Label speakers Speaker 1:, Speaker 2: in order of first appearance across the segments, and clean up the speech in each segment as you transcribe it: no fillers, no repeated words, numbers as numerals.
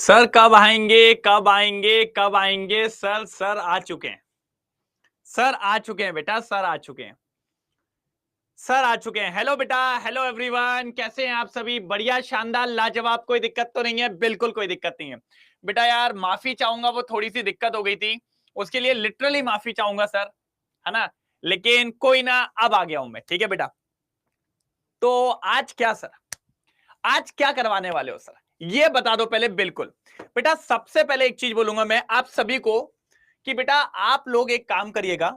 Speaker 1: Sir कब आएंगे कब आएंगे कब आएंगे सर आ चुके हैं। सर आ चुके हैं बेटा, सर आ चुके हैं। सर आ चुके हैं। हेलो बेटा, हेलो एवरीवन, कैसे हैं आप सभी? बढ़िया, शानदार, लाजवाब। कोई दिक्कत तो नहीं है? बिल्कुल कोई दिक्कत नहीं है बेटा। यार माफी चाहूंगा, वो थोड़ी सी दिक्कत हो गई थी, उसके लिए लिटरली माफी चाहूंगा सर, है ना। लेकिन कोई ना, अब आ गया हूं मैं, ठीक है बेटा। तो आज क्या सर, आज क्या करवाने वाले हो सर, ये बता दो पहले। बिल्कुल बेटा, सबसे पहले एक चीज बोलूंगा मैं आप सभी को कि बेटा आप लोग एक काम करिएगा।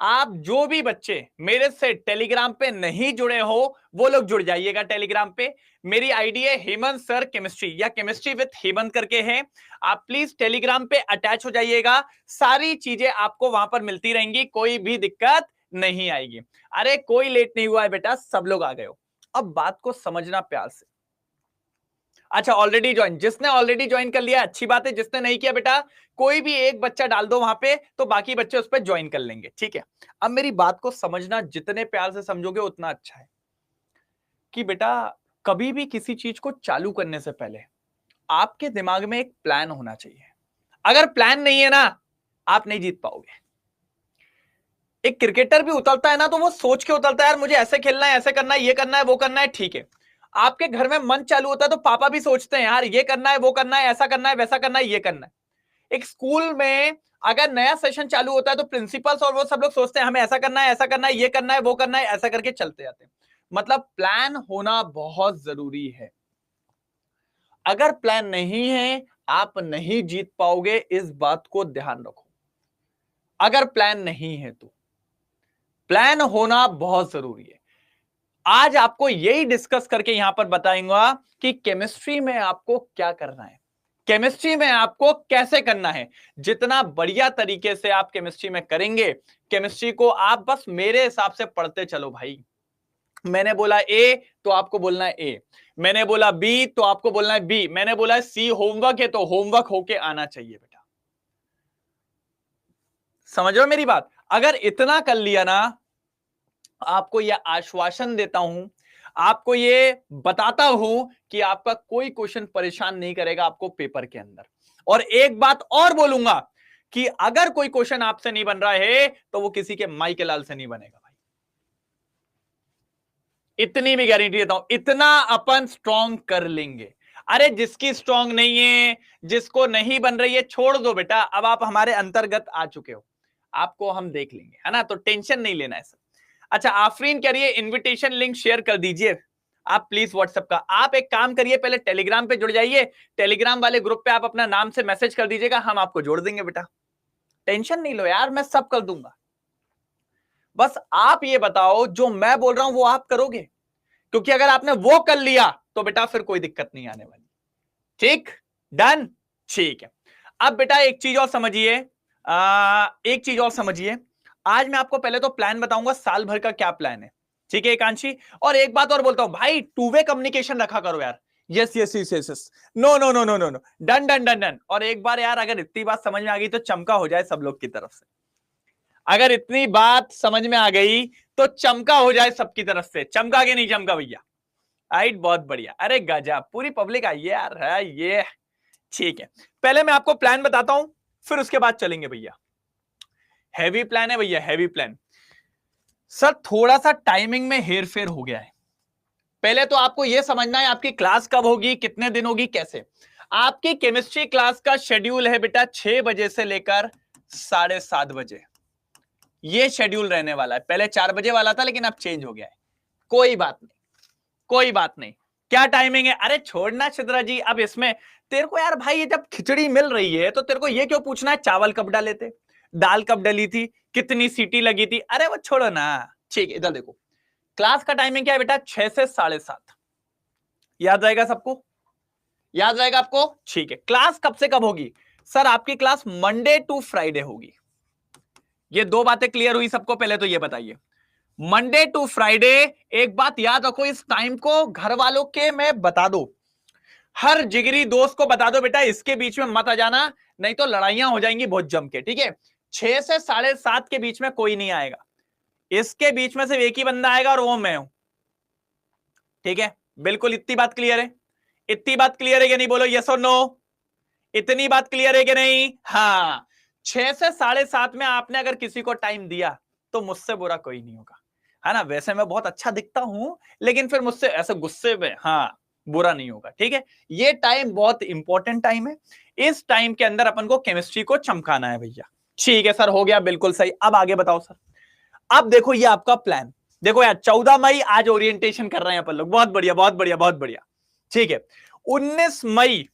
Speaker 1: आप जो भी बच्चे मेरे से टेलीग्राम पे नहीं जुड़े हो वो लोग जुड़ जाइएगा टेलीग्राम पे। मेरी आईडी है हेमंत सर केमिस्ट्री या केमिस्ट्री विद हेमंत करके है। आप प्लीज टेलीग्राम पे अटैच हो जाइएगा, सारी चीजें आपको वहां पर मिलती रहेंगी, कोई भी दिक्कत नहीं आएगी। अरे कोई लेट नहीं हुआ है बेटा, सब लोग आ गए हो। अब बात को समझना प्यार से। अच्छा, ऑलरेडी ज्वाइन, जिसने ऑलरेडी ज्वाइन कर लिया अच्छी बात है, जिसने नहीं किया बेटा कोई भी एक बच्चा डाल दो वहां पे, तो बाकी बच्चे उस पर ज्वाइन कर लेंगे, ठीक है। अब मेरी बात को समझना, जितने प्यार से समझोगे उतना अच्छा है। कि बेटा कभी भी किसी चीज को चालू करने से पहले आपके दिमाग में एक प्लान होना चाहिए। अगर प्लान नहीं है ना, आप नहीं जीत पाओगे। एक क्रिकेटर भी उतरता है ना, तो वो सोच के उतरता है, यार मुझे ऐसे खेलना है, ऐसे करना है, ये करना है, वो करना है, ठीक है। आपके घर में मन चालू होता है तो पापा भी सोचते हैं, यार ये करना है, वो करना है, ऐसा करना है, वैसा करना है, ये करना है। एक स्कूल में अगर नया सेशन चालू होता है तो प्रिंसिपल्स और वो सब लोग सोचते हैं, हमें ऐसा करना है, ऐसा करना है, ये करना है, वो करना है, ऐसा करके चलते जाते हैं। मतलब प्लान होना बहुत जरूरी है। अगर प्लान नहीं है, आप नहीं जीत पाओगे, इस बात को ध्यान रखो। अगर प्लान नहीं है तो प्लान होना बहुत जरूरी है। आज आपको यही डिस्कस करके यहां पर बताऊंगा कि केमिस्ट्री में आपको क्या करना है, केमिस्ट्री में आपको कैसे करना है। जितना बढ़िया तरीके से आप केमिस्ट्री में करेंगे, केमिस्ट्री को आप बस मेरे हिसाब से पढ़ते चलो भाई। मैंने बोला ए तो आपको बोलना है ए, मैंने बोला बी तो आपको बोलना है बी, मैंने बोला सी होमवर्क है तो होमवर्क होके आना चाहिए बेटा। समझ रहे हो मेरी बात? अगर इतना कर लिया ना, आपको यह आश्वासन देता हूं, आपको ये बताता हूं कि आपका कोई क्वेश्चन परेशान नहीं करेगा आपको पेपर के अंदर। और एक बात और बोलूंगा कि अगर कोई क्वेश्चन आपसे नहीं बन रहा है तो वो किसी के माई के लाल से नहीं बनेगा भाई। इतनी भी गारंटी देता हूं, इतना अपन स्ट्रांग कर लेंगे। अरे जिसकी स्ट्रांग नहीं है, जिसको नहीं बन रही है, छोड़ दो बेटा। अब आप हमारे अंतर्गत आ चुके हो, आपको हम देख लेंगे, है ना। तो टेंशन नहीं लेना है सर। अच्छा, आफरीन कह रही है इनविटेशन लिंक शेयर कर दीजिए आप प्लीज व्हाट्सएप का। आप एक काम करिए, पहले टेलीग्राम पे जुड़ जाइए, टेलीग्राम वाले ग्रुप पे आप अपना नाम से मैसेज कर दीजिएगा, हम आपको जोड़ देंगे बेटा। टेंशन नहीं लो यार, मैं सब कर दूंगा। बस आप ये बताओ जो मैं बोल रहा हूं वो आप करोगे, क्योंकि अगर आपने वो कर लिया तो बेटा फिर कोई दिक्कत नहीं आने वाली। ठीक, डन, ठीक है। अब बेटा एक चीज और समझिए, एक चीज और समझिए। आज मैं आपको पहले तो प्लान बताऊंगा, साल भर का क्या प्लान है, ठीक है एकांशी। और एक बात और बोलता हूं भाई, टू वे कम्युनिकेशन रखा करो यार। Yes yes yes yes yes, no no no no no no, done done done done. और एक बार यार अगर इतनी बात समझ में आ गई तो चमका हो जाए सब लोग की तरफ से। अगर इतनी बात समझ में आ गई तो चमका हो जाए सबकी तरफ से। चमका के नहीं चमका भैया? राइट, बहुत बढ़िया। अरे गजब, पूरी पब्लिक आई है यार, है ये, ठीक है। पहले मैं आपको प्लान बताता हूं, फिर उसके बाद चलेंगे भैया। हैवी प्लान है भैया, हैवी प्लान। सर थोड़ा सा टाइमिंग में हेर फेर हो गया है। पहले तो आपको यह समझना है आपकी क्लास कब होगी, कितने दिन होगी, कैसे। आपकी केमिस्ट्री क्लास का शेड्यूल है बेटा 6 बजे से लेकर 7:30 बजे। यह शेड्यूल रहने वाला है। पहले 4 बजे वाला था लेकिन अब चेंज हो गया है। कोई बात नहीं, कोई बात नहीं। क्या टाइमिंग है? अरे छोड़ना चित्रा जी, अब इसमें तेरे को यार भाई, ये जब खिचड़ी मिल रही है तो तेरे को ये क्यों पूछना है चावल कब डाले थे, दाल कब डली थी, कितनी सीटी लगी थी? अरे वो छोड़ो ना। ठीक है, इधर देखो, क्लास का टाइमिंग क्या है बेटा? 6 से 7:30। याद रहेगा सबको? याद रहेगा आपको? ठीक है। क्लास कब से कब होगी? सर आपकी क्लास मंडे टू फ्राइडे होगी। ये दो बातें क्लियर हुई सबको? पहले तो ये बताइए, मंडे टू फ्राइडे। एक बात याद रखो, इस टाइम को घर वालों के में बता दो, हर जिगरी दोस्त को बता दो बेटा, इसके बीच में मत आ जाना, नहीं तो लड़ाइयां हो जाएंगी बहुत जम के, ठीक है। 6 से 7:30 के बीच में कोई नहीं आएगा, इसके बीच में सिर्फ एक ही बंदा आएगा और वो मैं हूं, ठीक है। बिल्कुल, इतनी बात क्लियर है? इतनी बात क्लियर है या नहीं? बोलो यस और नो। इतनी बात क्लियर है कि नहीं? हाँ, 6 से 7:30 में आपने अगर किसी को टाइम दिया तो मुझसे बुरा कोई नहीं होगा, है ना? वैसे मैं बहुत अच्छा दिखता हूं, लेकिन फिर मुझसे ऐसे गुस्से में हाँ बुरा नहीं होगा, ठीक है? ये टाइम बहुत इंपॉर्टेंट टाइम है। इस टाइम के अंदर अपन को केमिस्ट्री को चमकाना है भैया। ठीक है सर, हो गया, बिल्कुल सही। अब आगे बताओ सर। अब देखो ये आपका प्लान, देखो यार 14 मई आज ओरिएंटेशन कर रहे हैं अपन लोग, बहुत बढ़िया बहुत बढ़िया बहुत बढ़िया। ठीक है, 19 मई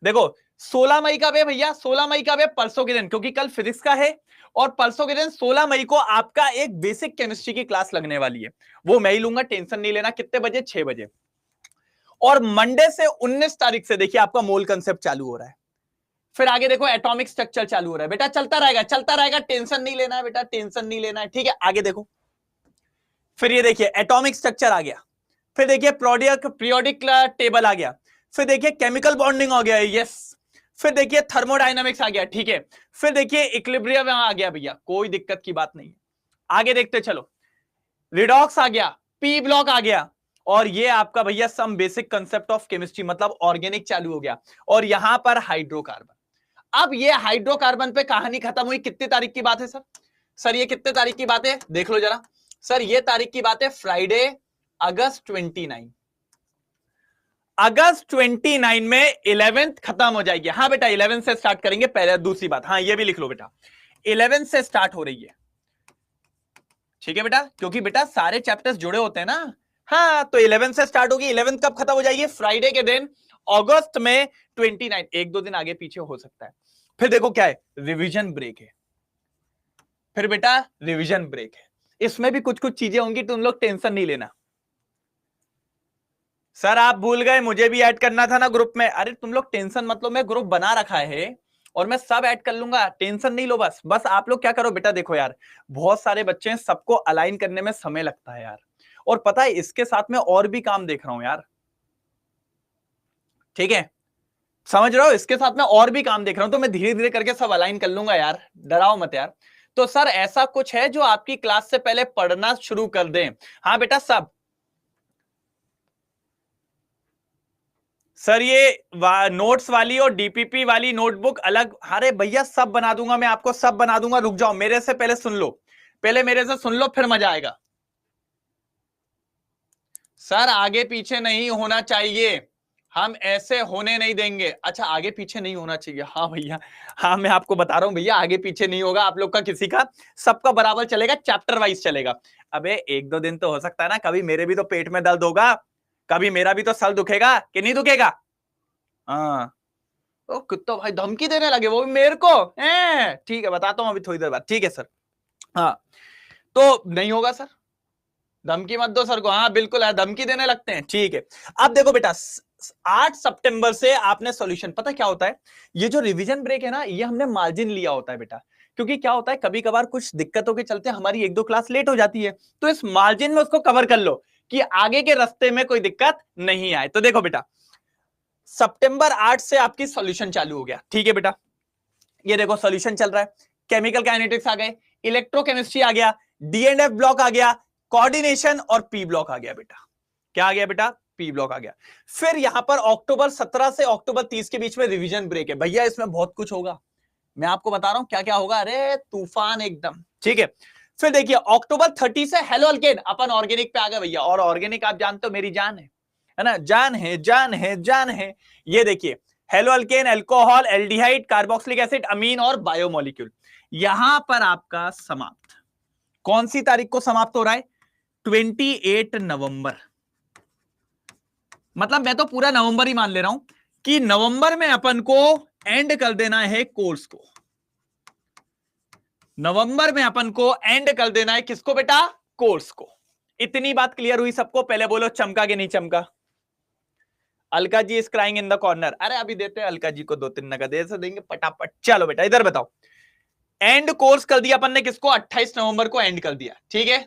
Speaker 1: देखो, 16 मई का भी भैया, 16 मई का भी परसों के दिन, क्योंकि कल फिजिक्स का है और परसों के दिन 16 मई को आपका एक बेसिक केमिस्ट्री की क्लास लगने वाली है, वो मैं ही लूंगा, टेंशन नहीं लेना। कितने बजे? 6 बजे। और मंडे से 19 तारीख से देखिए आपका मोल कंसेप्ट चालू हो रहा है। फिर आगे देखो एटॉमिक स्ट्रक्चर चालू हो रहा है। बेटा चलता रहेगा चलता रहेगा, टेंशन नहीं लेना है बेटा, टेंशन नहीं लेना है, ठीक है? आगे देखो, फिर ये देखिए एटॉमिक स्ट्रक्चर आ गया, फिर देखिए पीरियोडिक टेबल आ गया, फिर देखिए केमिकल बॉन्डिंग आ गया, यस, फिर देखिए थर्मोडायनामिक्स आ गया, ठीक है, फिर देखिए इक्विलिब्रियम आ गया भैया, कोई दिक्कत की बात नहीं है। आगे देखते चलो, रिडॉक्स आ गया, पी ब्लॉक आ गया, और ये आपका भैया some basic concept of chemistry मतलब ऑर्गेनिक चालू हो गया, और यहां पर हाइड्रोकार्बन। अब ये हाइड्रोकार्बन पे कहानी खत्म हुई। कितनी तारीख की बात है सर? सर ये कितने तारीख की बात है देख लो जरा। सर ये तारीख की बात है फ्राइडे अगस्त 29। अगस्त 29 में 11th खत्म हो जाएगी। हाँ बेटा 11 से स्टार्ट करेंगे पहले। दूसरी बात, हाँ ये भी लिख लो बेटा, 11 से स्टार्ट हो रही है, ठीक है बेटा, क्योंकि बेटा सारे चैप्टर्स जुड़े होते हैं ना। हाँ तो 11 से स्टार्ट होगी, 11 कब खत्म हो जाएगी? फ्राइडे के दिन, अगस्त में 29। एक दो दिन आगे पीछे हो सकता है। फिर देखो क्या है, रिवीजन ब्रेक है। फिर बेटा रिवीजन ब्रेक है, इसमें भी कुछ कुछ चीजें होंगी, तुम लोग टेंशन नहीं लेना। सर आप भूल गए, मुझे भी ऐड करना था ना ग्रुप में। अरे तुम लोग टेंशन मत लो, मैं ग्रुप बना रखा है और मैं सब ऐड कर लूंगा, टेंशन नहीं लो। बस बस आप लोग क्या करो बेटा, देखो यार बहुत सारे बच्चे हैं, सबको अलाइन करने में समय लगता है यार, और पता है इसके साथ में और भी काम देख रहा हूं यार, ठीक है? समझ रहे हो, इसके साथ में और भी काम देख रहा हूं, तो मैं धीरे धीरे करके सब अलाइन कर लूंगा यार, डराओ मत यार। तो सर ऐसा कुछ है जो आपकी क्लास से पहले पढ़ना शुरू कर दें? हाँ बेटा सब। सर ये नोट्स वाली और डीपीपी वाली नोटबुक अलग, अरे भैया सब बना दूंगा मैं आपको, सब बना दूंगा, रुक जाओ, मेरे से पहले सुन लो, पहले मेरे से सुन लो, फिर मजा आएगा। सर आगे पीछे नहीं होना चाहिए, हम ऐसे होने नहीं देंगे। अच्छा आगे पीछे नहीं होना चाहिए, हाँ भैया, हाँ मैं आपको बता रहा हूं भैया, आगे पीछे नहीं होगा आप लोग का किसी का, सबका बराबर चलेगा, चैप्टर वाइज चलेगा। अबे एक दो दिन तो हो सकता है ना, कभी मेरे भी तो पेट में दर्द होगा, कभी मेरा भी तो सर दुखेगा कि नहीं दुखेगा? हाँ तो कितना भाई धमकी देने लगे, वो भी मेरे को, ठीक है बताता हूं अभी थोड़ी देर बाद, ठीक है सर। हाँ तो नहीं होगा सर, धमकी मत दो सर को, हाँ बिल्कुल है, धमकी देने लगते हैं, ठीक है। अब देखो बेटा 8 सितंबर से आपने सॉल्यूशन, पता क्या होता है, ये जो रिवीजन ब्रेक है ना, ये हमने मार्जिन लिया होता है बेटा, क्योंकि क्या होता है कभी कभार कुछ दिक्कतों के चलते हमारी एक दो क्लास लेट हो जाती है, तो इस मार्जिन में उसको कवर कर लो कि आगे के रास्ते में कोई दिक्कत नहीं आए। तो देखो बेटा सितंबर 8 से आपकी सॉल्यूशन चालू हो गया, ठीक है बेटा, ये देखो सॉल्यूशन चल रहा है, केमिकल काइनेटिक्स आ गए, इलेक्ट्रोकेमिस्ट्री आ गया, डीएनएफ ब्लॉक आ गया, कोऑर्डिनेशन और पी ब्लॉक आ गया बेटा। क्या आ गया बेटा? पी ब्लॉक आ गया। फिर यहां पर अक्टूबर 17 से अक्टूबर 30 के बीच में रिवीजन ब्रेक है भैया, इसमें बहुत कुछ होगा, मैं आपको बता रहा हूं क्या क्या होगा, अरे तूफान एकदम, ठीक है। फिर देखिए अक्टूबर 30 से हेलो अल्केन, अपन ऑर्गेनिक पे आ गए भैया, और ऑर्गेनिक आप जानते हो मेरी जान है ना, जान है जान है जान है। ये देखिए haloalkane, alcohol, aldehyde, carboxylic acid, amine और बायोमोलिक्यूल, यहां पर आपका समाप्त। कौन सी तारीख को समाप्त हो रहा है? 28 नवंबर, मतलब मैं तो पूरा नवंबर ही मान ले रहा हूं कि नवंबर में अपन को एंड कर देना है कोर्स को, नवंबर में अपन को एंड कर देना है किसको बेटा? कोर्स को। इतनी बात क्लियर हुई सबको? पहले बोलो चमका कि नहीं चमका? Alka ji is crying in the corner, अरे अभी देते हैं अलका जी को 2-3 नगद ऐसे देंगे पटापट। चलो बेटा इधर बताओ, एंड कोर्स कर दिया अपन ने किसको? 28 नवंबर को एंड कर दिया, ठीक है,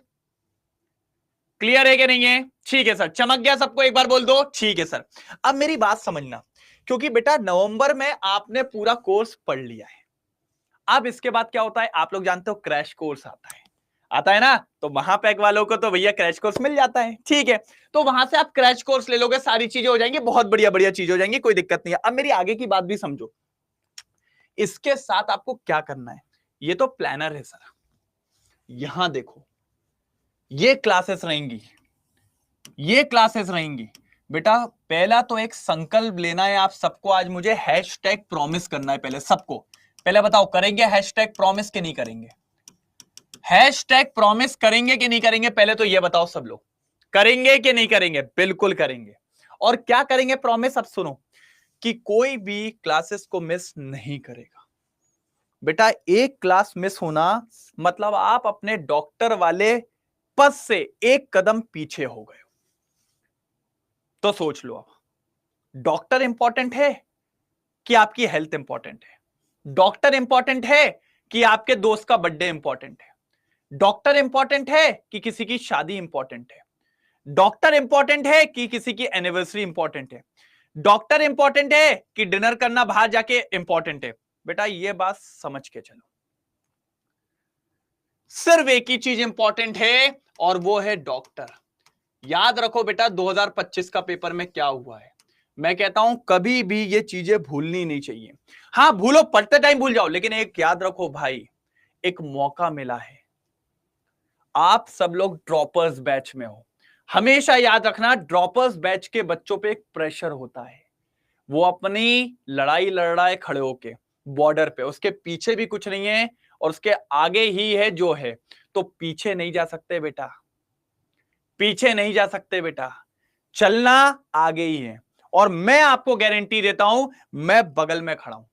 Speaker 1: क्लियर है कि नहीं है? ठीक है सर, चमक गया सबको, एक बार बोल दो ठीक है सर। अब मेरी बात समझना, क्योंकि बेटा नवंबर में आपने पूरा कोर्स पढ़ लिया है, अब इसके बाद क्या होता है आप लोग जानते हो, क्रैश कोर्स आता है ना, तो महापैक वालों को तो भैया क्रैश कोर्स मिल जाता है, ठीक है, तो वहां से आप क्रैश कोर्स ले लोगे, सारी चीजें हो जाएंगी, बहुत बढ़िया बढ़िया चीजें हो जाएंगी, कोई दिक्कत नहीं है। अब मेरी आगे की बात भी समझो, इसके साथ आपको क्या करना है, ये तो प्लानर है सर। यहां देखो, ये क्लासेस रहेंगी, ये क्लासेस रहेंगी बेटा। पहला तो एक संकल्प लेना है आप सबको, आज मुझे हैशटैग प्रॉमिस करना है पहले सबको। पहले बताओ, करेंगे हैशटैग प्रॉमिस कि नहीं करेंगे? हैशटैग प्रॉमिस करेंगे कि नहीं करेंगे? पहले तो ये बताओ सब लोग, करेंगे कि नहीं करेंगे? बिल्कुल करेंगे। और क्या करेंगे प्रॉमिस? अब सुनो, कि कोई भी क्लासेस को मिस नहीं करेगा बेटा। एक क्लास मिस होना मतलब आप अपने डॉक्टर वाले पद से एक कदम पीछे हो गए हो। तो सोच लो, अब डॉक्टर इंपॉर्टेंट है कि आपकी हेल्थ इंपॉर्टेंट है? डॉक्टर इंपॉर्टेंट है कि आपके दोस्त का बर्थडे इंपॉर्टेंट है? डॉक्टर इंपॉर्टेंट है कि किसी की शादी इंपॉर्टेंट है? डॉक्टर इंपॉर्टेंट है कि किसी की एनिवर्सरी इंपॉर्टेंट है? डॉक्टर इंपॉर्टेंट है कि डिनर करना बाहर जाके इंपॉर्टेंट है? बेटा ये बात समझ के चलो, सिर्फ एक ही चीज इंपॉर्टेंट है और वो है डॉक्टर। याद रखो बेटा, 2025 का पेपर में क्या हुआ है, मैं कहता हूं कभी भी ये चीजें भूलनी नहीं चाहिए। हां भूलो, पढ़ते टाइम भूल जाओ, लेकिन एक याद रखो भाई, एक मौका मिला है। आप सब लोग ड्रॉपर्स बैच में हो, हमेशा याद रखना, ड्रॉपर्स बैच के बच्चों पे एक प्रेशर होता है। वो अपनी लड़ाई लड़ रहा है खड़े होके बॉर्डर पे, उसके पीछे भी कुछ नहीं है और उसके आगे ही है जो है। तो पीछे नहीं जा सकते बेटा, पीछे नहीं जा सकते बेटा, चलना आगे ही है। और मैं आपको गारंटी देता हूं, मैं बगल में खड़ा हूं।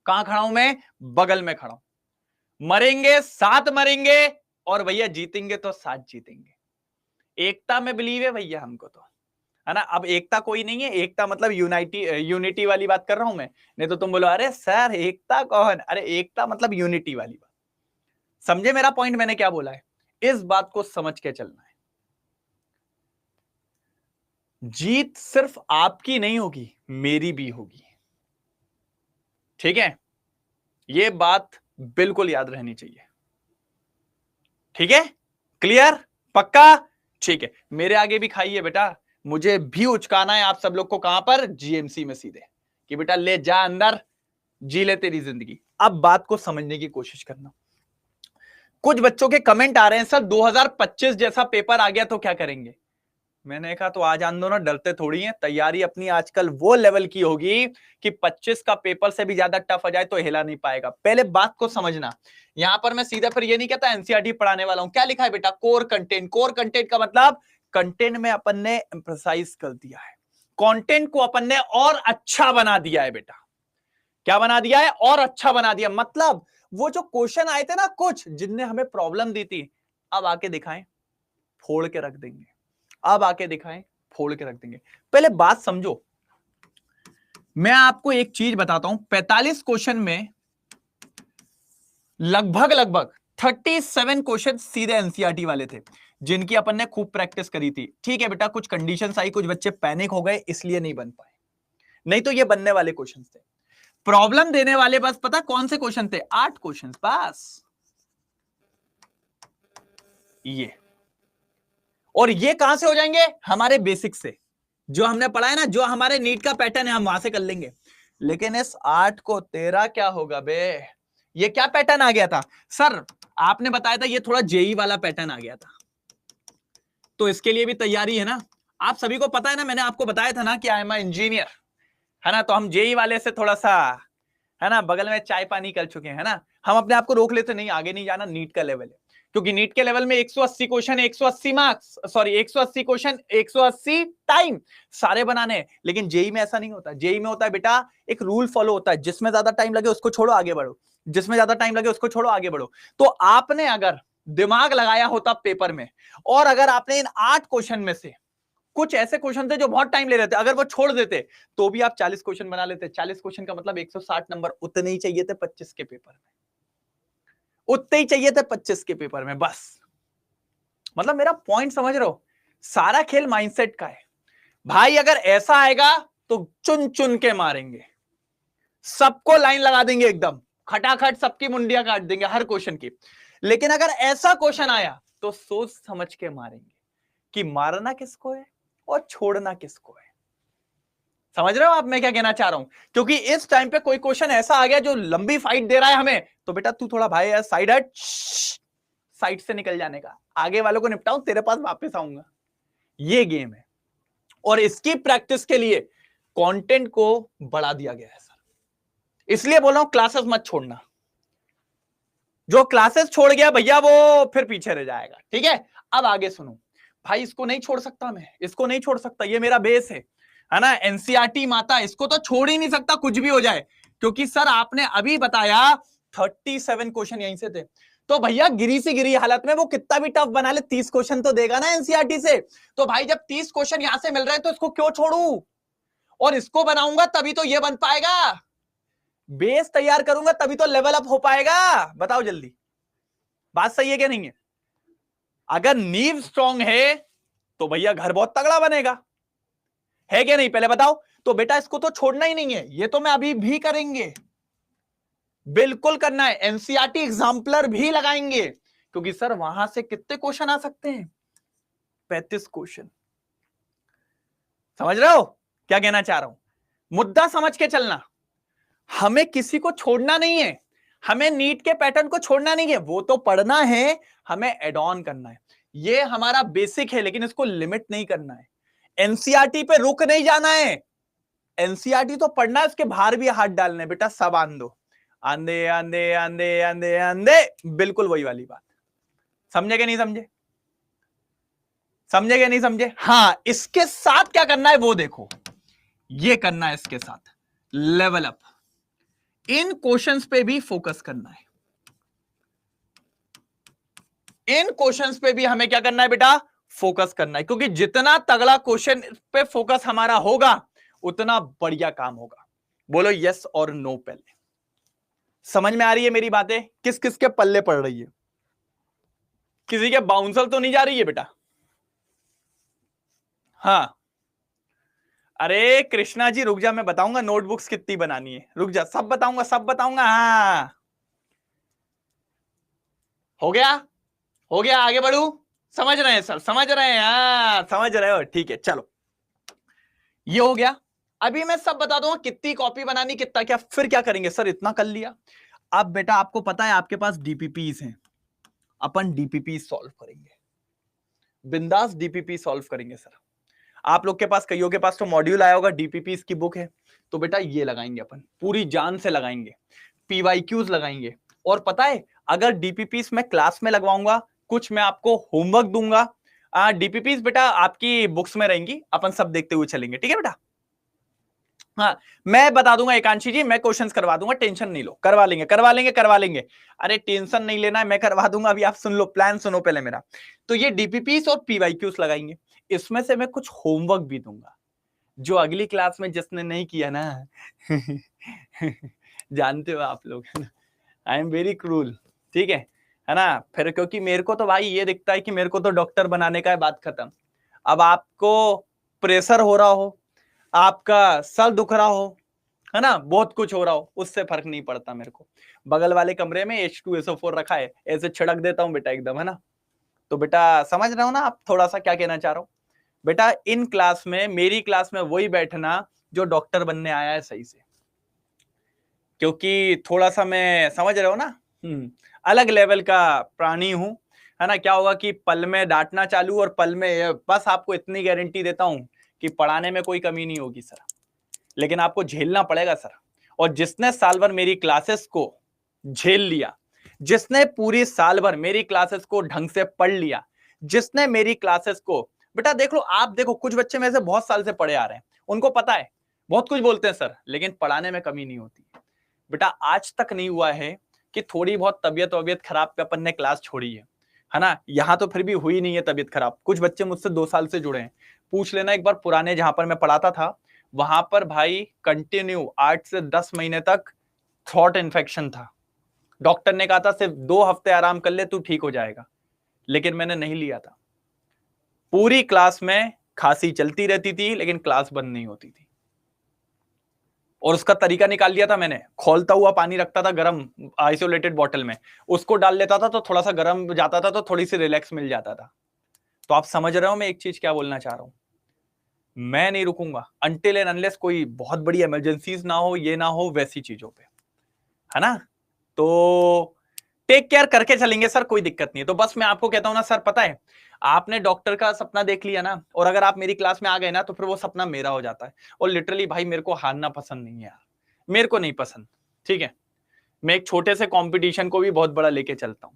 Speaker 1: कहां खड़ा हूं मैं? बगल में खड़ा हूं। मरेंगे साथ मरेंगे और भैया जीतेंगे तो साथ जीतेंगे। एकता में बिलीव है भैया हमको तो, है ना। अब एकता कोई नहीं है, एकता मतलब यूनिटी वाली बात कर रहा हूं मैं। नहीं तो तुम बोलो अरे सर एकता कौन? अरे एकता मतलब यूनिटी वाली बात। समझे मेरा पॉइंट मैंने क्या बोला है? इस बात को समझ के चलना है। जीत सिर्फ आपकी नहीं होगी, मेरी भी होगी, ठीक है? ये बात बिल्कुल याद रहनी चाहिए, ठीक है? क्लियर? पक्का? ठीक है, मेरे आगे भी खाइए बेटा, मुझे भी उचकाना है आप सब लोग को। कहां पर? जीएमसी में सीधे, कि बेटा ले जा अंदर, जी ले तेरी जिंदगी। अब बात को समझने की कोशिश करना। कुछ बच्चों के कमेंट आ रहे हैं, सर 2025 जैसा पेपर आ गया तो क्या करेंगे? मैंने कहा तो आज आंदोलन, डरते थोड़ी हैं। तैयारी अपनी आजकल वो लेवल की होगी कि 25 का पेपर से भी ज्यादा टफ आ जाए तो हिला नहीं पाएगा। पहले बात को समझना, यहां पर मैं सीधा फिर ये नहीं कहता एनसीईआरटी पढ़ाने वाला हूं। क्या लिखा है बेटा? Core content. कोर कंटेंट का मतलब कंटेंट में अपन ने एम्फसाइज कर दिया है, कंटेंट को अपन ने और अच्छा बना दिया है बेटा। क्या बना दिया है? और अच्छा बना दिया। मतलब वो जो क्वेश्चन आए थे ना कुछ जिनने हमें प्रॉब्लम दी थी, अब आके दिखाएं, फोड़ के रख देंगे। अब आके दिखाएं, फोड़ के रख देंगे। पहले बात समझो, मैं आपको एक चीज बताता हूं। 45 क्वेश्चन में लगभग 37 क्वेश्चन सीधे एनसीईआरटी वाले थे, जिनकी अपन ने खूब प्रैक्टिस करी थी। ठीक है बेटा, कुछ कंडीशंस आई, कुछ बच्चे पैनिक हो गए इसलिए नहीं बन पाए, नहीं तो ये बनने वाले क्वेश्चन थे। प्रॉब्लम देने वाले बस पता कौन से क्वेश्चन थे? 8 क्वेश्चन बस। ये और ये कहां से हो जाएंगे? हमारे बेसिक से, जो हमने पढ़ा है ना, जो हमारे नीट का पैटर्न है हम वहां से कर लेंगे। लेकिन इस 8 को तेरा क्या होगा बे? ये क्या पैटर्न आ गया था सर? आपने बताया था ये थोड़ा जेई वाला पैटर्न आ गया था, तो इसके लिए भी तैयारी है ना। आप सभी को पता है ना, मैंने आपको बताया था ना कि आई एम इंजीनियर, है ना। तो हम जेई वाले से थोड़ा सा, है ना, बगल में चाय पानी कर चुके हैं ना। हम अपने आप को रोक लेते नहीं, आगे नहीं जाना, नीट का लेवल है। क्योंकि नीट के लेवल में 180 question, 180 marks, sorry 180 question, 180 time सारे बनाने हैं। लेकिन जेई में ऐसा नहीं होता। जेई में होता है बेटा, एक रूल फॉलो होता है, जिसमें ज्यादा टाइम लगे उसको छोड़ो आगे बढ़ो, जिसमें ज्यादा टाइम लगे उसको छोड़ो आगे बढ़ो। तो आपने अगर दिमाग लगाया होता पेपर में, और अगर आपने इन 8 क्वेश्चन में से कुछ ऐसे क्वेश्चन थे जो बहुत टाइम ले रहे थे, अगर वो छोड़ देते तो भी आप 40 क्वेश्चन बना लेते। 40 क्वेश्चन का मतलब 160 नंबर, उतने ही चाहिए थे 25 के पेपर में, उतने ही चाहिए थे 25 के पेपर में बस। मतलब मेरा पॉइंट समझ रहे हो? सारा खेल माइंडसेट का है भाई। अगर ऐसा आएगा तो चुन चुन के मारेंगे, सबको लाइन लगा देंगे एकदम खटाखट, सबकी मुंडियां काट देंगे हर क्वेश्चन की। लेकिन अगर ऐसा क्वेश्चन आया तो सोच समझ के मारेंगे कि मारना किसको है और छोड़ना किसको है। समझ रहे हो आप मैं क्या कहना चाह रहा हूं? क्योंकि इस टाइम पे कोई क्वेश्चन ऐसा आ गया जो लंबी फाइट दे रहा है हमें, तो बेटा तू थोड़ा भाई यार साइड हट, साइड से निकल जाने का, आगे वालों को निपटाऊं, तेरे पास वापस आऊंगा। ये गेम है और इसकी प्रैक्टिस के लिए कंटेंट को बढ़ा दिया गया है सर। इसलिए बोल रहा हूं क्लासेस मत छोड़ना। जो क्लासेस छोड़ गया भैया वो फिर पीछे रह जाएगा। ठीक है, अब आगे सुनो भाई, इसको नहीं छोड़ सकता मैं, इसको नहीं छोड़ सकता, ये मेरा बेस है ना, एनसीईआरटी माता, इसको तो छोड़ ही नहीं सकता कुछ भी हो जाए। क्योंकि सर आपने अभी बताया 37 क्वेश्चन यहीं से थे, तो भैया गिरी से गिरी हालत में वो कितना भी टफ बना ले 30 क्वेश्चन तो देगा ना एनसीईआरटी से। तो भाई जब 30 क्वेश्चन यहां से मिल रहे हैं तो इसको क्यों छोड़ू, और इसको बनाऊंगा तभी तो ये बन पाएगा, बेस तैयार करूंगा तभी तो लेवल अप हो पाएगा। बताओ जल्दी, बात सही है क्या नहीं है? अगर नींव स्ट्रांग है तो भैया घर बहुत तगड़ा बनेगा, है क्या नहीं, पहले बताओ। तो बेटा इसको तो छोड़ना ही नहीं है, ये तो मैं अभी भी करेंगे, बिल्कुल करना है। एनसीईआरटी एग्जाम्पलर भी लगाएंगे, क्योंकि सर वहां से कितने क्वेश्चन आ सकते हैं, 35 क्वेश्चन। समझ रहे हो क्या कहना चाह रहा हूं? मुद्दा समझ के चलना, हमें किसी को छोड़ना नहीं है, हमें नीट के पैटर्न को छोड़ना नहीं है, वो तो पढ़ना है, हमें एड ऑन करना है। ये हमारा बेसिक है, लेकिन इसको लिमिट नहीं करना है। एनसीईआरटी पे रुक नहीं जाना है, एनसीईआरटी तो पढ़ना है, उसके बाहर भी हाथ डालने बेटा, सब आंदो, आंधे आंधे आंधे आंधे आंधे, बिल्कुल वही वाली बात। समझे कि नहीं समझे? समझे कि नहीं समझे? हाँ, इसके साथ क्या करना है वो देखो, ये करना है इसके साथ लेवल अप, इन क्वेश्चंस पे भी फोकस करना है, इन क्वेश्चंस पे भी हमें क्या करना है बेटा, फोकस करना है। क्योंकि जितना तगड़ा क्वेश्चन पे फोकस हमारा होगा उतना बढ़िया काम होगा। बोलो यस और नो पहले। समझ में आ रही है मेरी बातें? किस किस के पल्ले पड़ रही है? किसी के बाउंसर तो नहीं जा रही है बेटा? हाँ, अरे कृष्णा जी रुक जा, मैं बताऊंगा नोटबुक्स कितनी बनानी है, रुक जा, सब बताऊंगा सब बताऊंगा। हाँ हो गया, हो गया, आगे बढ़ू? समझ रहे हैं सर, समझ रहे हैं? हाँ समझ रहे हो, ठीक है चलो, ये हो गया। अभी मैं सब बता दूंगा कितनी कॉपी बनानी, कितना क्या, फिर क्या करेंगे सर, इतना कर लिया। अब बेटा आपको पता है आपके पास डीपीपीस हैं, अपन डीपीपी सॉल्व करेंगे, बिंदास डीपीपी सॉल्व करेंगे सर। आप लोग के पास, कईयों के पास तो मॉड्यूल आया होगा, डीपीपीस की बुक है, तो बेटा ये लगाएंगे अपन, पूरी जान से लगाएंगे, पीवाईक्यूज लगाएंगे। और पता है अगर डीपीपीस मैं क्लास में लगवाऊंगा, कुछ मैं आपको होमवर्क दूंगा, डीपीपीस बेटा आपकी बुक्स में रहेंगी, अपन सब देखते हुए चलेंगे, ठीक है बेटा? हाँ, मैं बता दूंगा एकांशी जी, मैं क्वेश्चंस करवा दूंगा, टेंशन नहीं लो, करवा लेंगे करवा लेंगे करवा लेंगे। अरे टेंशन नहीं लेना है, मैं करवा दूंगा, अभी आप सुन लो, प्लान सुनो पहले मेरा। तो ये डीपीपीस और पीवाईक्यूज लगाएंगे, इसमें से मैं कुछ होमवर्क भी दूंगा, जो अगली क्लास में जिसने नहीं किया ना जानते हो आप लोग, आई एम वेरी क्रूल, ठीक है ना? फिर क्योंकि मेरे को तो भाई ये दिखता है कि मेरे को तो डॉक्टर बनाने का है, बात खत्म। अब आपको प्रेशर हो रहा हो, आपका सर दुख रहा हो, है ना, बहुत कुछ हो रहा हो, उससे फर्क नहीं पड़ता मेरे को। बगल वाले कमरे में H2SO4 रखा है, ऐसे छिड़क देता हूं बेटा एकदम, है ना? तो बेटा समझ रहे हो ना आप थोड़ा सा क्या कहना चाह रहा हूं? बेटा इन क्लास में, मेरी क्लास में वही बैठना जो डॉक्टर बनने आया है सही से, क्योंकि थोड़ा सा मैं, समझ रहे हो ना, अलग लेवल का प्राणी हूं, है ना? क्या होगा कि पल में डांटना चालू, और पल में, बस आपको इतनी गारंटी देता हूं कि पढ़ाने में कोई कमी नहीं होगी सर, लेकिन आपको झेलना पड़ेगा सर। और जिसने साल भर मेरी क्लासेस को झेल लिया, जिसने पूरी साल भर मेरी क्लासेस को ढंग से पढ़ लिया, जिसने मेरी क्लासेस को, बेटा देख लो, आप देखो कुछ बच्चे में से बहुत साल से पढ़े आ रहे हैं, उनको पता है, बहुत कुछ बोलते हैं सर, लेकिन पढ़ाने में कमी नहीं होती। बेटा आज तक नहीं हुआ है कि थोड़ी बहुत तबियत खराब पे अपन ने क्लास छोड़ी है ना? यहाँ तो फिर भी हुई नहीं है तबियत खराब। कुछ बच्चे मुझसे 2 साल से जुड़े हैं, पूछ लेना एक बार, पुराने जहां पर मैं पढ़ाता था वहां पर भाई कंटिन्यू 8 से 10 महीने तक थ्रोट इन्फेक्शन था, डॉक्टर ने कहा था सिर्फ 2 हफ्ते आराम कर ले तू ठीक हो जाएगा, लेकिन मैंने नहीं लिया था। पूरी क्लास में खांसी चलती रहती थी, लेकिन क्लास बंद नहीं होती थी, और उसका तरीका निकाल लिया था मैंने, खौलता हुआ पानी रखता था गर्म आइसोलेटेड बॉटल में, उसको डाल लेता था तो थोड़ा सा गर्म जाता था, तो थोड़ी सी रिलैक्स मिल जाता था। तो आप समझ रहे हो मैं एक चीज क्या बोलना चाह रहा हूं? मैं नहीं रुकूंगा अनटिल एंड अनलेस कोई बहुत बड़ी इमरजेंसीज ना हो, ये ना हो वैसी चीजों पे, है ना। तो टेक केयर करके चलेंगे सर, कोई दिक्कत नहीं है। तो बस मैं आपको कहता हूं ना सर, पता है आपने डॉक्टर का सपना देख लिया ना, और अगर आप मेरी क्लास में आ गए ना तो फिर वो सपना मेरा हो जाता है। और लिटरली भाई मेरे को हारना पसंद नहीं है यार, मेरे को नहीं पसंद, ठीक है। मैं एक छोटे से कंपटीशन को भी बहुत बड़ा लेके चलता हूं,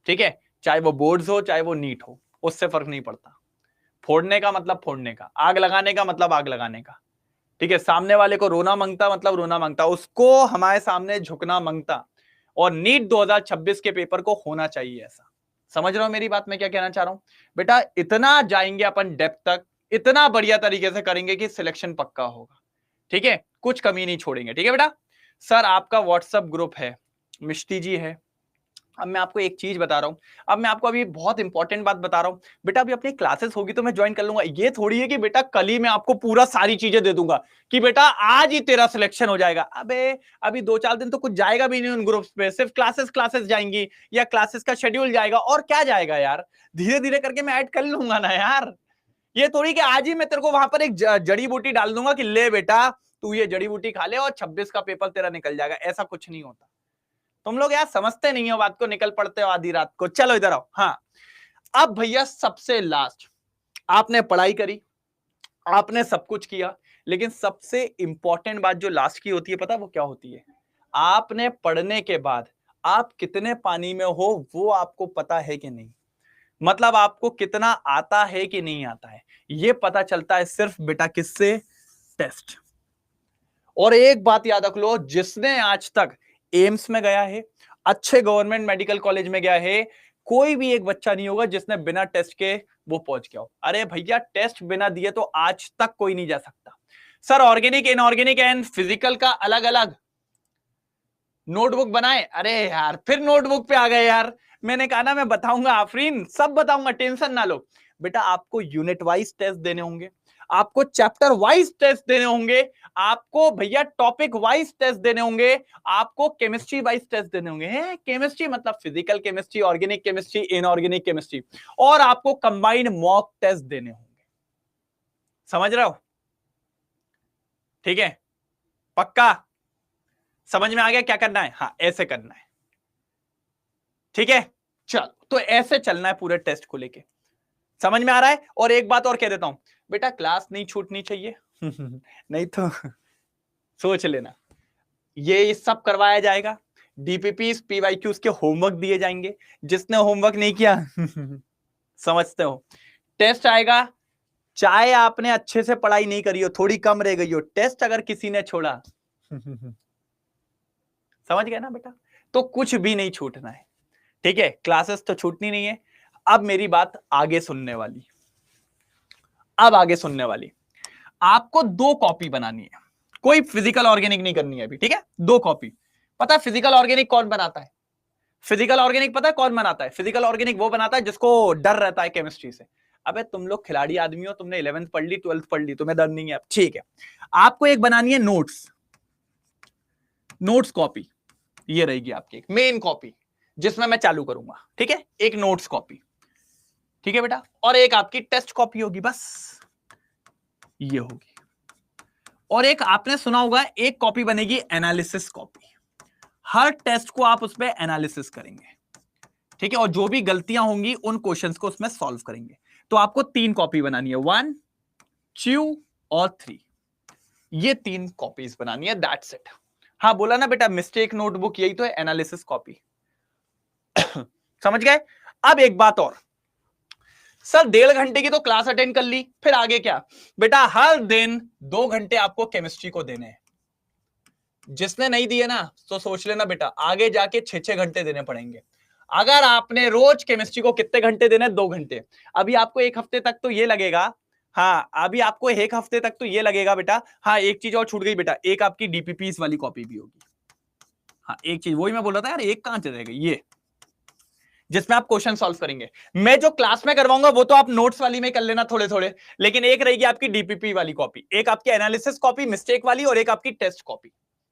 Speaker 1: ठीक है। चाहे वो बोर्ड्स हो, चाहे वो नीट हो, उससे फर्क नहीं पड़ता। फोड़ने का मतलब फोड़ने का, आग लगाने का मतलब आग लगाने का, ठीक है। सामने वाले को रोना मांगता मतलब रोना मांगता, उसको हमारे सामने झुकना मांगता। और नीट 2026 के पेपर को होना चाहिए ऐसा। समझ रहे हो मेरी बात, मैं क्या कहना चाह रहा हूं बेटा। इतना जाएंगे अपन डेप्थ तक, इतना बढ़िया तरीके से करेंगे कि सिलेक्शन पक्का होगा, ठीक है। कुछ कमी नहीं छोड़ेंगे, ठीक है बेटा। सर आपका व्हाट्सएप ग्रुप है, मिष्टी जी है। अब मैं आपको एक चीज बता रहा हूं, अब मैं आपको अभी बहुत इंपॉर्टेंट बात बता रहा हूं बेटा। अभी अपनी क्लासेस होगी तो मैं ज्वाइन कर लूंगा। ये थोड़ी है कि बेटा कल ही मैं आपको पूरा सारी चीजें दे दूंगा कि बेटा आज ही तेरा सिलेक्शन हो जाएगा। अबे अभी 2-4 दिन तो कुछ जाएगा भी नहीं उन ग्रुप्स पे, सिर्फ क्लासेस क्लासेस जाएंगी या क्लासेस का शेड्यूल जाएगा, और क्या जाएगा यार। धीरे धीरे करके मैं ऐड कर लूंगा ना यार। ये थोड़ी कि आज ही मैं तेरे को वहां पर एक जड़ी बूटी डाल दूंगा कि ले बेटा तू ये जड़ी बूटी खा ले और 26 का पेपर तेरा निकल जाएगा। ऐसा कुछ नहीं होता। तुम लोग यार समझते नहीं हो बात को, निकल पड़ते हो आधी रात को। चलो इधर आओ। हाँ, अब भैया सबसे लास्ट, आपने पढ़ाई करी, आपने सब कुछ किया, लेकिन सबसे इंपॉर्टेंट बात जो लास्ट की होती है, पता वो क्या होती है? आपने पढ़ने के बाद आप कितने पानी में हो वो आपको पता है कि नहीं। मतलब आपको कितना आता है कि नहीं आता है, ये पता चलता है सिर्फ बेटा किससे? टेस्ट। और एक बात याद रख लो, जिसने आज तक एम्स में गया है, अच्छे गवर्नमेंट मेडिकल कॉलेज में गया है, कोई भी एक बच्चा नहीं होगा जिसने बिना टेस्ट के वो पहुंच गया हो। अरे भैया टेस्ट बिना दिए तो आज तक कोई नहीं जा सकता। Sir organic, inorganic and physical का अलग अलग नोटबुक बनाए। अरे यार फिर नोटबुक पे आ गए यार। मैंने कहा ना मैं बताऊंगा आफरीन, सब बताऊंगा, टेंशन ना लो बेटा। आपको यूनिट वाइज टेस्ट देने होंगे, आपको चैप्टर वाइज टेस्ट देने होंगे, आपको भैया टॉपिक वाइज टेस्ट देने होंगे, आपको केमिस्ट्री वाइज टेस्ट देने होंगे। केमिस्ट्री मतलब physical chemistry, organic chemistry, inorganic chemistry, और आपको कंबाइंड मॉक टेस्ट देने होंगे। समझ रहे हो? ठीक है, पक्का समझ में आ गया क्या करना है? हाँ ऐसे करना है, ठीक है। चल तो ऐसे चलना है पूरे टेस्ट को लेके, समझ में आ रहा है? और एक बात और कह देता हूं बेटा, क्लास नहीं छूटनी चाहिए नहीं तो सोच लेना, ये सब करवाया जाएगा। डीपीपी पीवाईक्यूज के होमवर्क दिए जाएंगे, जिसने होमवर्क नहीं किया समझते हो, टेस्ट आएगा। चाहे आपने अच्छे से पढ़ाई नहीं करी हो, थोड़ी कम रह गई हो, टेस्ट अगर किसी ने छोड़ा समझ गए ना बेटा, तो कुछ भी नहीं छूटना है, ठीक है। क्लासेस तो छूटनी नहीं है। अब मेरी बात आगे सुनने वाली, अब आगे सुनने वाली, आपको 2 कॉपी बनानी है, कोई फिजिकल ऑर्गेनिक नहीं करनी है अभी, ठीक है। 2 कॉपी। पता है फिजिकल ऑर्गेनिक कौन बनाता है? फिजिकल ऑर्गेनिक पता है कौन बनाता है? फिजिकल ऑर्गेनिक वो बनाता है जिसको डर रहता है केमिस्ट्री से। अबे तुम लोग खिलाड़ी आदमी हो, तुमने 11th पढ़ ली, 12th पढ़ ली, तुम्हें डर नहीं है, अब ठीक है। आपको एक बनानी है नोट्स, नोट्स कॉपी, ये रहेगी आपकी एक मेन कॉपी जिसमें मैं चालू करूंगा, ठीक है। एक नोट्स कॉपी, ठीक है बेटा, और एक आपकी टेस्ट कॉपी होगी, बस ये होगी। और एक आपने सुना होगा एक कॉपी बनेगी एनालिसिस कॉपी, हर टेस्ट को आप उसमें एनालिसिस करेंगे, ठीक है। और जो भी गलतियां होंगी उन क्वेश्चंस को उसमें सॉल्व करेंगे। तो आपको 3 कॉपी बनानी है, 1, 2 और 3, ये 3 कॉपीज बनानी है, दैट्स इट। हाँ बोला ना बेटा, मिस्टेक नोटबुक यही तो है, एनालिसिस कॉपी समझ गए? अब एक बात और, सर 1.5 घंटे की तो क्लास अटेंड कर ली, फिर आगे क्या? बेटा हर दिन 2 घंटे आपको केमिस्ट्री को देने हैं। जिसने नहीं दिए ना तो सोच लेना बेटा, आगे जाके 6-6 घंटे देने पड़ेंगे। अगर आपने रोज केमिस्ट्री को कितने घंटे देने? 2 घंटे। अभी आपको एक हफ्ते तक तो ये लगेगा, हाँ अभी आपको एक हफ्ते तक तो ये लगेगा बेटा। हाँ एक चीज और छूट गई बेटा, एक आपकी डीपीपीस वाली कॉपी भी होगी। हाँ एक चीज, वही मैं बोल रहा था यार, एक कहां चले गई, ये जिसमें आप क्वेश्चन सॉल्व करेंगे। मैं जो क्लास में करवाऊंगा वो तो आप नोट्स वाली में कर लेना थोड़े थोड़े, लेकिन एक रहेगी आपकी डीपीपी वाली कॉपी, एक आपकी एनालिसिस कॉपी मिस्टेक वाली, और एक आपकी टेस्ट कॉपी,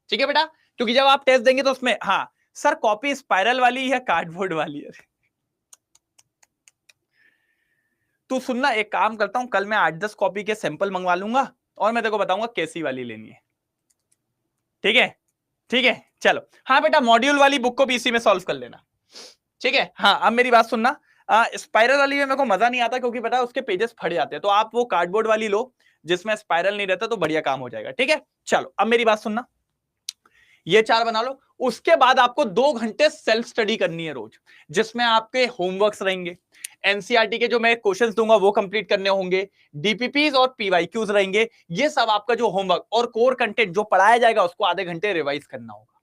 Speaker 1: ठीक है बेटा। क्योंकि जब आप टेस्ट देंगे तो उसमें, हाँ सर कॉपी स्पाइरल वाली या कार्डबोर्ड वाली है? तू सुनना, एक काम करता हूं, कल मैं 8-10 कॉपी के सैंपल मंगवा लूंगा और मैं तेरे को बताऊंगा कैसी वाली लेनी है। ठीक है, ठीक है, चलो। हाँ बेटा, मॉड्यूल वाली बुक को भी इसी में सॉल्व कर लेना। ठीक है, हाँ अब मेरी बात सुनना। स्पाइरल वाली में मेरे को मजा नहीं आता, क्योंकि पता है उसके पेजेस फट जाते हैं, तो आप वो कार्डबोर्ड वाली लो जिसमें स्पाइरल नहीं रहता, तो बढ़िया काम हो जाएगा। ठीक है, चलो अब मेरी बात सुनना, ये 4 बना लो। उसके बाद आपको 2 घंटे सेल्फ स्टडी करनी है रोज, जिसमें आपके होमवर्क्स रहेंगे, एनसीईआरटी के जो मैं क्वेश्चंस दूंगा वो कंप्लीट करने होंगे, डीपीपीज और पीवाईक्यूज रहेंगे। ये सब आपका जो होमवर्क और कोर कंटेंट जो पढ़ाया जाएगा उसको आधे घंटे रिवाइज करना होगा।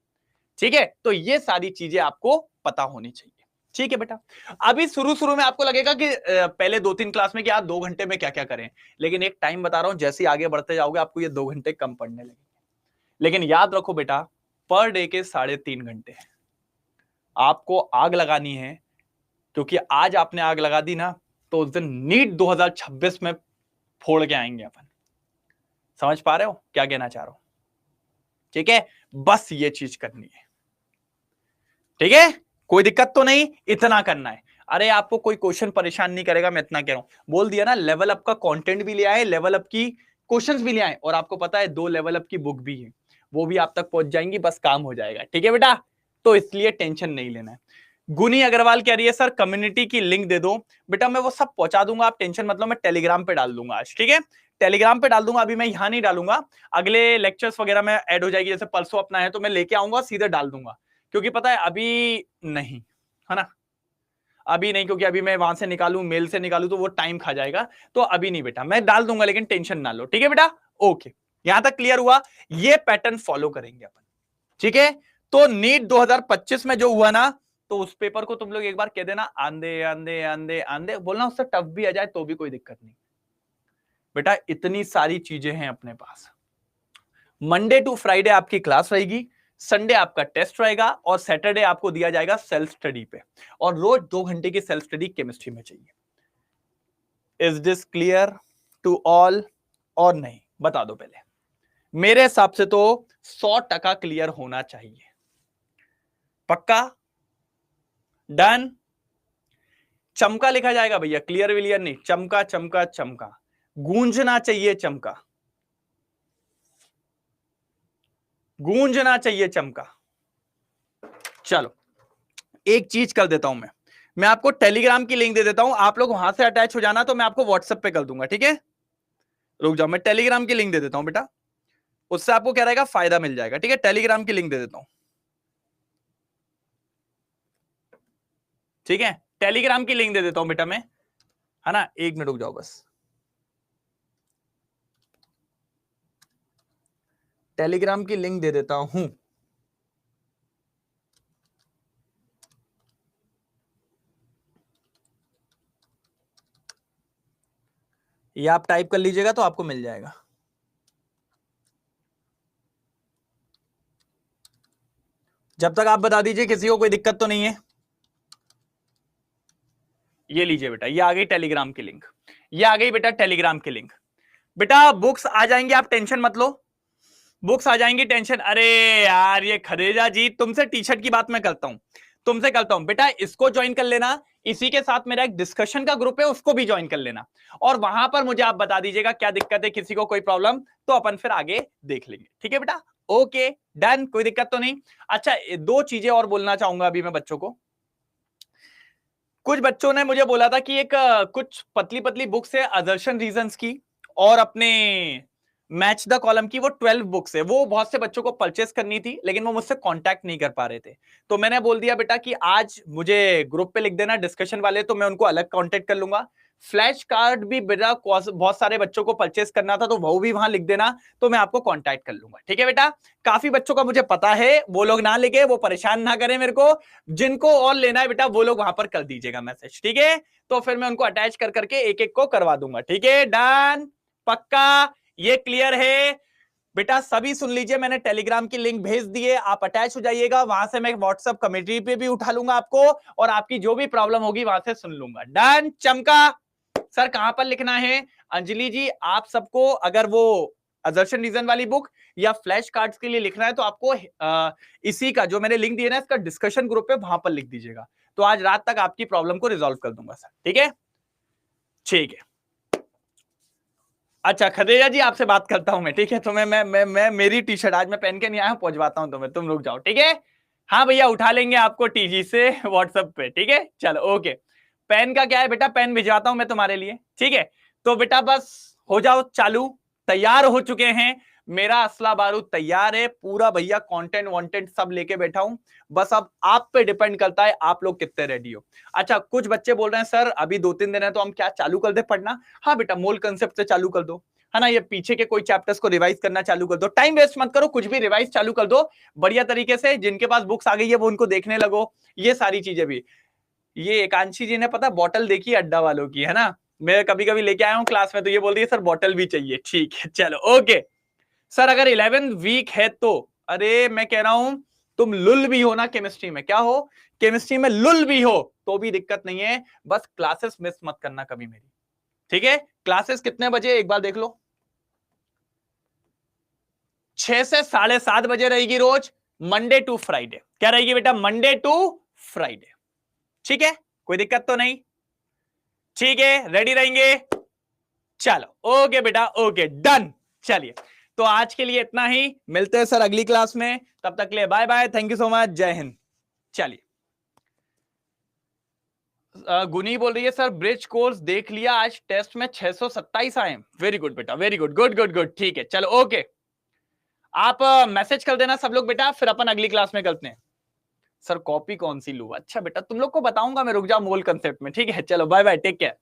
Speaker 1: ठीक है, तो ये सारी चीजें आपको पता होनी चाहिए। ठीक है बेटा, अभी शुरू में आपको लगेगा कि पहले 2-3 क्लास में क्या 2 घंटे में क्या क्या करें, लेकिन एक टाइम बता रहा हूं, जैसे ही आगे बढ़ते जाओगे आपको ये 2 घंटे कम पड़ने लगेंगे। लेकिन याद रखो बेटा, पर डे के 3.5 घंटे आपको आग लगानी है, क्योंकि आज आपने आग लगा दी ना तो उस दिन नीट 2026 में फोड़ के आएंगे अपन। समझ पा रहे हो क्या कहना चाह रहा हूं? ठीक है, बस ये चीज करनी है। ठीक है, कोई दिक्कत तो नहीं, इतना करना है। अरे आपको कोई क्वेश्चन परेशान नहीं करेगा, मैं इतना कह रहा हूं। बोल दिया ना, लेवल अप का कंटेंट भी ले आए, लेवल अप की क्वेश्चंस भी ले आए, और आपको पता है 2 लेवल अप की बुक भी है, वो भी आप तक पहुंच जाएंगी, बस काम हो जाएगा। ठीक है बेटा, तो इसलिए टेंशन नहीं लेना है। गुनी अग्रवाल कह रही है सर कम्युनिटी की लिंक दे दो। बेटा मैं वो सब पहुंचा दूंगा, आप टेंशन मतलब, मैं टेलीग्राम पे डाल दूंगा आज। ठीक है, टेलीग्राम पे डाल दूंगा, अभी मैं यहां नहीं डालूंगा, अगले लेक्चर्स वगैरह में ऐड हो जाएगी, जैसे परसों अपना है तो मैं लेके आऊंगा सीधे डाल दूंगा, क्योंकि पता है अभी नहीं है ना, अभी नहीं, क्योंकि अभी मैं वहां से निकालूं, मेल से निकालूं तो वो टाइम खा जाएगा, तो अभी नहीं बेटा, मैं डाल दूंगा, लेकिन टेंशन ना लो। ठीक है बेटा, ओके, यहां तक क्लियर हुआ? ये पैटर्न फॉलो करेंगे अपन। ठीक है, तो नीट 2025 में जो हुआ ना, तो उस पेपर को तुम लोग एक बार कह देना आंधे आंधे आंधे आंधे, बोलना उससे टफ भी आ जाए तो भी कोई दिक्कत नहीं बेटा, इतनी सारी चीजें हैं अपने पास। मंडे टू फ्राइडे आपकी क्लास रहेगी, संडे आपका टेस्ट रहेगा, और सैटरडे आपको दिया जाएगा सेल्फ स्टडी पे, और रोज 2 घंटे की सेल्फ स्टडी केमिस्ट्री में चाहिए। Is this clear to all और नहीं? बता दो पहले। मेरे हिसाब से तो 100% क्लियर होना चाहिए। पक्का? डन? चमका लिखा जाएगा भैया, क्लियर विलियर नहीं, चमका चमका चमका, गूंजना चाहिए चमका, गूंजना चाहिए चमका। चलो एक चीज कर देता हूं, मैं आपको टेलीग्राम की लिंक दे देता हूं, आप लोग वहां से अटैच हो जाना, तो मैं आपको व्हाट्सएप पे कर दूंगा। ठीक है, रुक जाओ, मैं टेलीग्राम की लिंक दे देता हूं बेटा, उससे आपको क्या रहेगा, फायदा मिल जाएगा। ठीक है, टेलीग्राम की लिंक दे देता हूं। ठीक है, टेलीग्राम की लिंक दे देता हूं बेटा मैं, है ना, 1 मिनट रुक जाओ बस, टेलीग्राम की लिंक दे देता हूं। ये आप टाइप कर लीजिएगा तो आपको मिल जाएगा। जब तक आप बता दीजिए किसी को कोई दिक्कत तो नहीं है। ये लीजिए बेटा, ये आ गई टेलीग्राम की लिंक, ये आ गई बेटा टेलीग्राम की लिंक। बेटा बुक्स आ जाएंगे, आप टेंशन मत लो, बुक्स आ जाएंगी, टेंशन। अरे यार ये खरेजा जी, तुमसे टी शर्ट की बात मैं करता हूं, तुमसे करता हूं बेटा, इसको ज्वाइन कर लेना, इसी के साथ मेरा एक डिस्कशन का ग्रुप है, उसको भी ज्वाइन कर लेना, और वहां पर मुझे आप बता दीजिएगा क्या दिक्कत है, किसी को कोई प्रॉब्लम, तो अपन फिर आगे देख लेंगे। ठीक है बेटा, ओके डन, कोई दिक्कत तो नहीं। अच्छा 2 चीजें और बोलना चाहूंगा अभी मैं बच्चों को। कुछ बच्चों ने मुझे बोला था कि एक कुछ पतली पतली बुक्स है अजर्शन रीजंस की, और अपने मैच द कॉलम की, वो 12 बुक्स है, वो बहुत से बच्चों को परचेस करनी थी, लेकिन वो मुझसे कांटेक्ट नहीं कर पा रहे थे, तो मैंने बोल दिया बेटा कि आज मुझे ग्रुप पे लिख देना डिस्कशन वाले, तो मैं उनको अलग कांटेक्ट कर लूंगा। फ्लैश कार्ड भी बेटा बहुत सारे बच्चों को परचेस करना था, तो वो भी वहां लिख देना, तो मैं आपको कांटेक्ट कर लूंगा। ठीक है बेटा, काफी बच्चों का मुझे पता है, वो लोग ना लिखे, वो परेशान ना करें मेरे को, जिनको और लेना है बेटा वो लोग वहां पर कर दीजिएगा मैसेज। ठीक है, तो फिर मैं उनको अटैच कर करके एक एक को करवा दूंगा। ठीक है, डन, पक्का, ये क्लियर है बेटा? सभी सुन लीजिए, मैंने टेलीग्राम की लिंक भेज दी है, आप अटैच हो जाइएगा, वहां से मैं व्हाट्सएप कम्युनिटी पे भी उठा लूंगा आपको, और आपकी जो भी प्रॉब्लम होगी वहां से सुन लूंगा। डन, चमका। सर कहां पर लिखना है? अंजलि जी आप सबको अगर वो अजर्शन रीजन वाली बुक या फ्लैश कार्ड्स के लिए लिखना है, तो आपको इसी का जो मैंने लिंक दिया ना, इसका डिस्कशन ग्रुप है, वहां पर लिख दीजिएगा, तो आज रात तक आपकी प्रॉब्लम को रिजॉल्व कर दूंगा सर। ठीक है, ठीक है। अच्छा खदेजा जी, आपसे बात करता हूं मैं, ठीक है। तो मैं मेरी टी शर्ट आज मैं पहन के नहीं आया हूं, पहुंचवाता हूं तुम्हें, तुम रुक जाओ, ठीक है। हाँ भैया, उठा लेंगे आपको टीजी से व्हाट्सएप पे, ठीक है। चलो ओके। पेन का क्या है बेटा, पेन भिजवाता हूं मैं तुम्हारे लिए, ठीक है। तो बेटा बस हो जाओ चालू, तैयार हो चुके हैं। मेरा असला बारूद तैयार है पूरा भैया, कंटेंट वांटेड सब लेके बैठा हूं। बस अब आप पे डिपेंड करता है आप लोग कितने रेडी हो। अच्छा, कुछ बच्चे बोल रहे हैं सर अभी 2-3 दिन है तो हम क्या चालू कर दे पढ़ना। हाँ बेटा, मूल कंसेप्ट से चालू कर दो, है ना। ये पीछे के कोई चैप्टर्स को रिवाइज करना चालू कर दो, टाइम वेस्ट मत करो, कुछ भी रिवाइज चालू कर दो बढ़िया तरीके से। जिनके पास बुक्स आ गई है वो उनको देखने लगो, ये सारी चीजें भी। ये एकांशी जी ने पता बॉटल देखी अड्डा वालों की, है ना। मैं कभी कभी लेके आया हूँ क्लास में, तो ये बोल रही है सर बॉटल भी चाहिए, ठीक है चलो ओके। सर अगर 11th वीक है तो, अरे मैं कह रहा हूं तुम लुल भी हो ना केमिस्ट्री में, क्या हो, केमिस्ट्री में लुल भी हो तो भी दिक्कत नहीं है, बस क्लासेस मिस मत करना कभी मेरी, ठीक है। क्लासेस कितने बजे एक बार देख लो, 6 से 7:30 बजे रहेगी रोज, मंडे टू फ्राइडे। क्या रहेगी बेटा, मंडे टू फ्राइडे, ठीक है। कोई दिक्कत तो नहीं, ठीक है, रेडी रहेंगे। चलो ओके बेटा, ओके डन। चलिए, तो आज के लिए इतना ही, मिलते हैं सर अगली क्लास में, तब तक के लिए bye bye, thank you so much, Jai Hind. चलिए, गुनी बोल रही है सर ब्रिज कोर्स देख लिया, आज टेस्ट में 627 आए। वेरी गुड बेटा, very good, good good good, ठीक है चलो ओके। आप मैसेज कर देना सब लोग बेटा, फिर अपन अगली क्लास में करते हैं। सर कॉपी कौन सी लूं, अच्छा बेटा तुम लोग को बताऊंगा मैं, रुक जाओ मोल कंसेप्ट में, ठीक है चलो बाय बाय, टेक केयर।